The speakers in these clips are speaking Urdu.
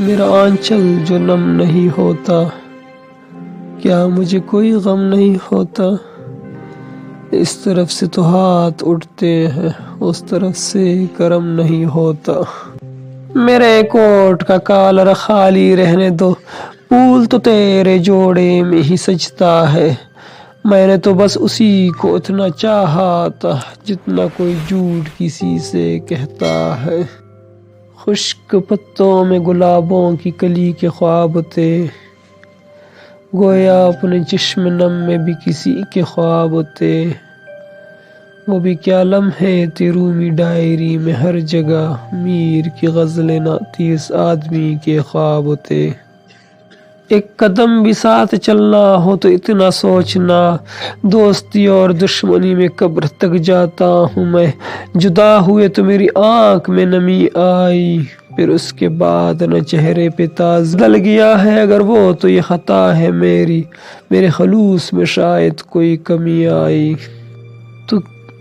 میرا آنچل جو نم نہیں ہوتا، کیا مجھے کوئی غم نہیں ہوتا؟ اس طرف سے تو ہاتھ اٹھتے ہیں، اس طرف سے کرم نہیں ہوتا۔ میرے کوٹ کا کالر خالی رہنے دو، پھول تو تیرے جوڑے میں ہی سجتا ہے۔ میں نے تو بس اسی کو اتنا چاہا تھا جتنا کوئی جھوٹ کسی سے کہتا ہے۔ خشک پتوں میں گلابوں کی کلی کے خواب تھے، گویا اپنے چشم نم میں بھی کسی کے خواب تھے۔ وہ بھی کیا لمحے تھے رومی ڈائری میں، ہر جگہ میر کی غزلیں نہ تھی، اس آدمی کے خواب تھے۔ ایک قدم بھی ساتھ چلنا ہو تو اتنا سوچنا، دوستی اور دشمنی میں قبر تک جاتا ہوں میں۔ جدا ہوئے تو میری آنکھ میں نمی آئی، پھر اس کے بعد نہ چہرے پہ تاز بدل گیا ہے۔ اگر وہ تو یہ خطا ہے میری، میرے خلوص میں شاید کوئی کمی آئی۔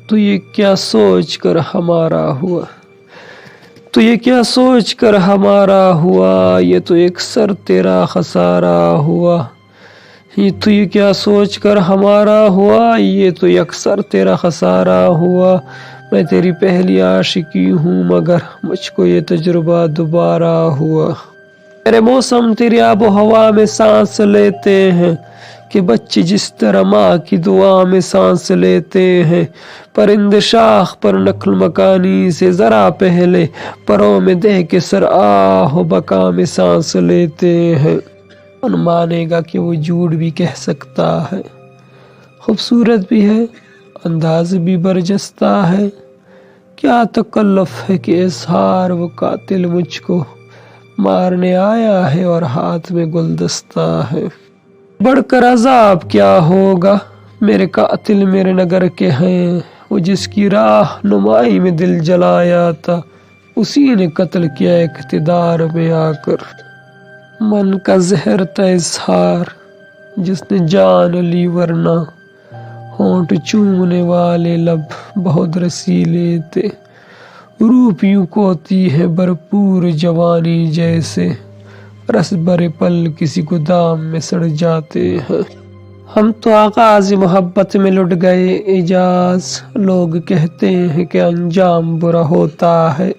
تو یہ کیا سوچ کر ہمارا ہوا، تو یہ کیا سوچ کر ہمارا ہوا، یہ تو یکسر تیرا خسارہ ہوا۔ تو یہ کیا سوچ کر ہمارا ہوا، یہ تو یکسر تیرا خسارہ ہوا۔ میں تیری پہلی عاشقی ہوں مگر مجھ کو یہ تجربہ دوبارہ ہوا۔ میرے موسم تیری آب و ہوا میں سانس لیتے ہیں، کہ بچے جس طرح ماں کی دعا میں سانس لیتے ہیں۔ پرندے شاخ پر نقل مکانی سے ذرا پہلے پروں میں دے کے سر آہ و بقا میں سانس لیتے ہیں۔ کون مانے گا کہ وہ جھوٹ بھی کہہ سکتا ہے، خوبصورت بھی ہے، انداز بھی برجستہ ہے۔ کیا تکلف ہے کہ اظہار وہ قاتل مجھ کو مارنے آیا ہے اور ہاتھ میں گلدستہ ہے۔ بڑھ کر عذاب کیا ہوگا، میرے قاتل میرے نگر کے ہیں۔ وہ جس کی راہ نمائی میں دل جلایا تھا، اسی نے قتل کیا اقتدار میں آ کر۔ من کا زہر تھا اظہار، جس نے جان لی ورنہ ہونٹ چومنے والے لب بہت رسیلے تھے۔ روپ یوں کوتی ہے بھرپور جوانی جیسے، رس بھرے پل کسی گودام میں سڑ جاتے ہیں۔ ہم تو آغاز محبت میں لٹ گئے اعجاز، لوگ کہتے ہیں کہ انجام برا ہوتا ہے۔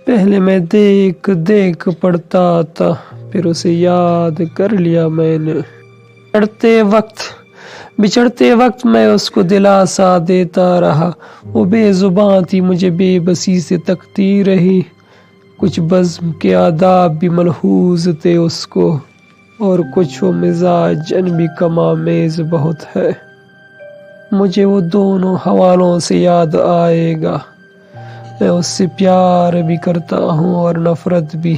پہلے میں دیکھ دیکھ پڑھتا تھا، پھر اسے یاد کر لیا میں نے۔ بچھڑتے وقت میں اس کو دلاسا دیتا رہا، وہ بے زباں تھی مجھے بے بسی سے تکتی رہی۔ کچھ بزم کے آداب بھی ملحوظ تھے اس کو، اور کچھ وہ مزاج بھی کم آمیز بہت ہے۔ مجھے وہ دونوں حوالوں سے یاد آئے گا، میں اس سے پیار بھی کرتا ہوں اور نفرت بھی۔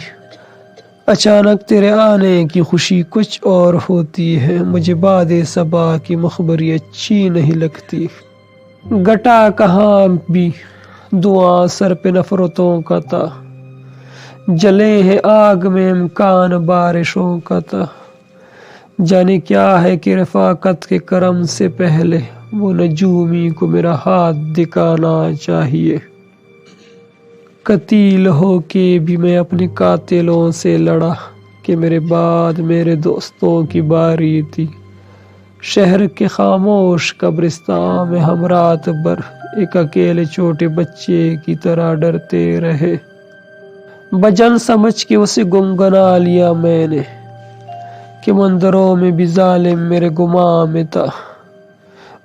اچانک تیرے آنے کی خوشی کچھ اور ہوتی ہے، مجھے باد صبا کی مخبری اچھی نہیں لگتی۔ گھٹا کہاں بھی دھواں سر پہ نفرتوں کا تھا، جلے ہیں آگ میں امکان بارشوں کا تھا۔ جانے کیا ہے کہ رفاقت کے کرم سے پہلے وہ نجومی کو میرا ہاتھ دکھانا چاہیے۔ قتیل ہو کے بھی میں اپنے قاتلوں سے لڑا، کہ میرے بعد میرے دوستوں کی باری تھی۔ شہر کے خاموش قبرستان میں ہم رات بھر ایک اکیلے چھوٹے بچے کی طرح ڈرتے رہے۔ بجن سمجھ کے اسے گنگنا لیا میں نے، کہ مندروں میں بھی ظالم میرے گماں میں تھا۔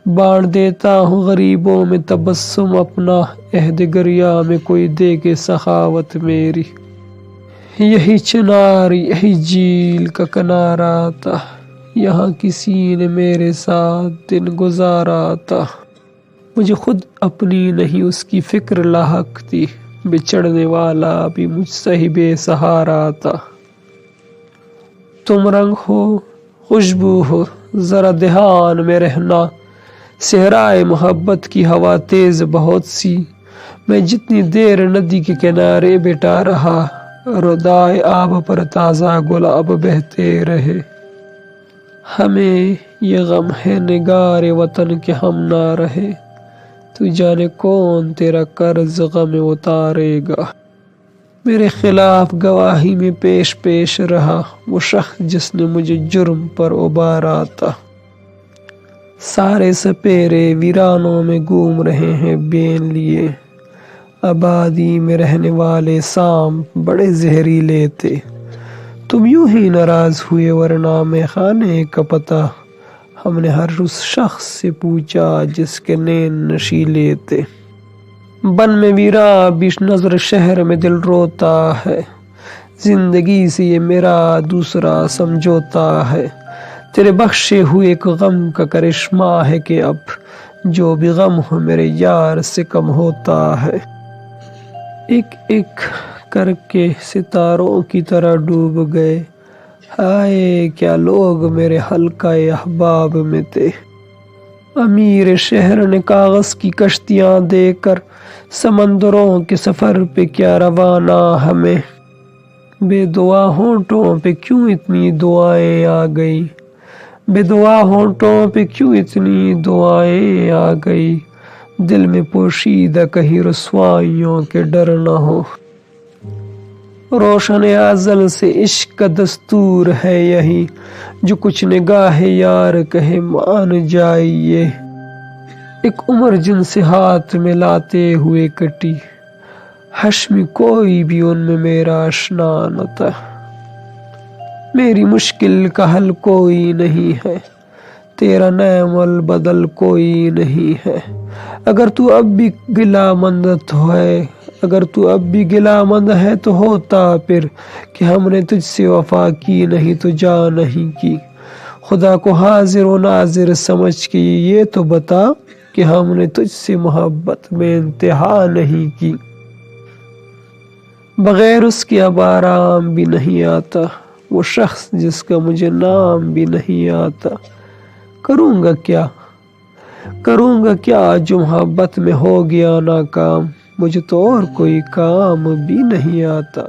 بانٹ دیتا ہوں غریبوں میں تبسم اپنا، عہد گریا میں کوئی دے کے سخاوت میری۔ یہی چنار یہی جھیل کا کنارہ تھا، یہاں کسی نے میرے ساتھ دن گزارا تھا۔ مجھے خود اپنی نہیں اس کی فکر لاحق تھی، بچھڑنے والا بھی مجھ سے ہی بے سہارا تھا۔ تم رنگ ہو خوشبو ہو ذرا دھیان میں رہنا، صحرائے محبت کی ہوا تیز بہت سی۔ میں جتنی دیر ندی کے کنارے بیٹھا رہا، ردائے آب پر تازہ گلاب بہتے رہے۔ ہمیں یہ غم ہے نگار وطن کے ہم نہ رہے، تو جانے کون تیرا قرض غم اتارے گا۔ میرے خلاف گواہی میں پیش پیش رہا وہ شخص جس نے مجھے جرم پر ابارا تھا۔ سارے سپیرے ویرانوں میں گھوم رہے ہیں بین لیے، آبادی میں رہنے والے سانپ بڑے زہریلے تھے۔ تم یوں ہی ناراض ہوئے ورنہ میں خانے کا پتہ ہم نے ہر اس شخص سے پوچھا جس کے نین نشیلے تھے۔ بن میں ویراں بیش نظر شہر میں دل روتا ہے، زندگی سے یہ میرا دوسرا سمجھوتا ہے۔ تیرے بخشے ہوئے ایک غم کا کرشمہ ہے کہ اب جو بھی غم ہو میرے یار سے کم ہوتا ہے۔ ایک ایک کر کے ستاروں کی طرح ڈوب گئے، ہائے کیا لوگ میرے حلقہ احباب میں تھے۔ امیر شہر نے کاغذ کی کشتیاں دے کر سمندروں کے سفر پہ کیا روانہ ہمیں۔ بے دعا ہونٹوں پہ کیوں اتنی دعائیں آ گئی، بے دعا ہونٹوں پہ کیوں اتنی دعائیں آ گئی، دل میں پوشیدہ کہیں رسوائیوں کے ڈر نہ ہو۔ روشن ازل سے عشق کا دستور ہے یہی، جو کچھ نگاہ یار کہے مان جائیے۔ ایک عمر جن سے ہاتھ میں لاتے ہوئے کٹی، حشمی کوئی بھی ان میں میرا آشنا نہ تھا۔ میری مشکل کا حل کوئی نہیں ہے، تیرا نعم البدل کوئی نہیں ہے۔ اگر تو اب بھی گلہ مند ہے، اگر تو اب بھی گلہ مند ہے تو ہوتا پھر کہ ہم نے تجھ سے وفا کی نہیں تو جا نہیں کی۔ خدا کو حاضر و ناظر سمجھ کے یہ تو بتا کہ ہم نے تجھ سے محبت میں انتہا نہیں کی۔ بغیر اس کے اب آرام بھی نہیں آتا، وہ شخص جس کا مجھے نام بھی نہیں آتا۔ کروں گا کیا جو محبت میں ہو گیا ناکام، مجھے تو اور کوئی کام بھی نہیں آتا۔